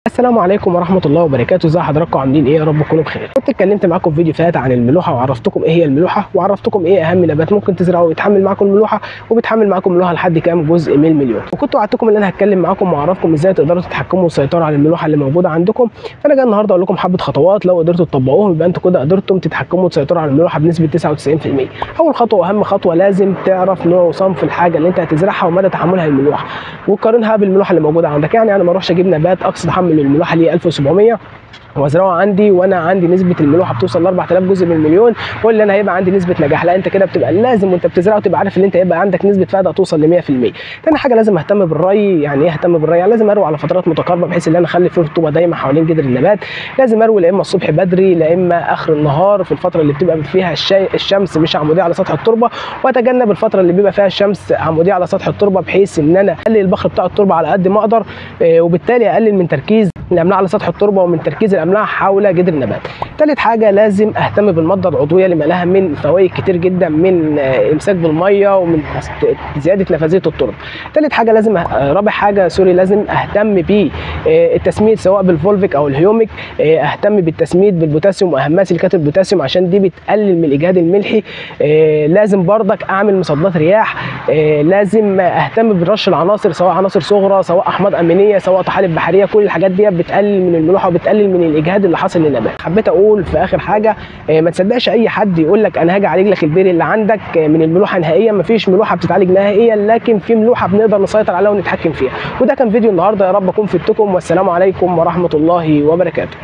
السلام عليكم ورحمة الله وبركاته. ازي حضراتكم عاملين ايه؟ يا رب تكونوا بخير. كنت اتكلمت معاكم في فيديو فات عن الملوحة وعرفتكم ايه هي الملوحة وعرفتكم ايه اهم نبات ممكن تزرعه ويتحمل معاكم الملوحة وبتحمل معاكم الملوحة لحد كام جزء من المليون. وكنت وعدتكم ان انا هتكلم معاكم واعرفكم ازاي تقدروا تتحكموا وتسيطروا على الملوحة اللي موجودة عندكم. فانا جاي النهارده اقول لكم حبة خطوات لو قدرتوا تطبقوهم يبقى انتوا كده قدرتم تتحكموا وتسيطروا على الملوحة بنسبة 99%. اول خطوة واهم خطوة لازم تعرف نوع وصنف الحاجة اللي انت هتزرعها ومدى تحملها للملوحة وتقارنها بالملوحة اللي موجودة عندك. يعني انا ما اروحش اجيب نبات اقصى تحمل للملوحة ليه 1700 وازرعه عندي وانا عندي نسبه الملوحه بتوصل ل 4000 جزء من المليون واقول ان انا هيبقى عندي نسبه نجاح. لا، انت كده بتبقى لازم وانت بتزرعه تبقى عارف ان انت هيبقى عندك نسبه فائده توصل ل 100%. تاني حاجه لازم اهتم بالري. يعني ايه اهتم بالري؟ يعني لازم اروي على فترات متقاربه بحيث ان انا اخلي فيه رطوبه دايما حوالين جذر النبات. لازم اروي لا اما الصبح بدري لا اما اخر النهار في الفتره اللي بتبقى فيها الشمس مش عموديه على سطح التربه، واتجنب الفتره اللي بيبقى فيها الشمس عموديه على سطح التربه بحيث ان انا اقلل البخر بتاع التربه على قد ما اقدر، وبالتالي اقلل من تركيز الاملاح على سطح التربه ومن تركيز الاملاح حول جذر النبات. ثالث حاجه لازم اهتم بالماده العضويه اللي لها من فوائد كتير جدا، من امساك بالميه ومن زياده نفاذيه التربه. ثالث حاجه لازم رابع حاجه لازم اهتم بالتسميد سواء بالفولفيك او الهيوميك. اهتم بالتسميد بالبوتاسيوم واهمها سيليكات البوتاسيوم عشان دي بتقلل من الاجهاد الملحي. لازم بردك اعمل مصدات رياح. لازم اهتم برش العناصر سواء عناصر صغرى سواء احماض امينيه سواء طحالب بحريه. كل الحاجات دي بتقلل من الملوحه وبتقلل من الاجهاد اللي حاصل للنبات. حبيت اقول في اخر حاجه ما تصدقش اي حد يقول لك انا هاجي اعالج لك البير اللي عندك من الملوحه نهائيا. مفيش ملوحه بتتعالج نهائيا، لكن في ملوحه بنقدر نسيطر عليها ونتحكم فيها. وده كان فيديو النهارده، يا رب اكون فدتكم، والسلام عليكم ورحمه الله وبركاته.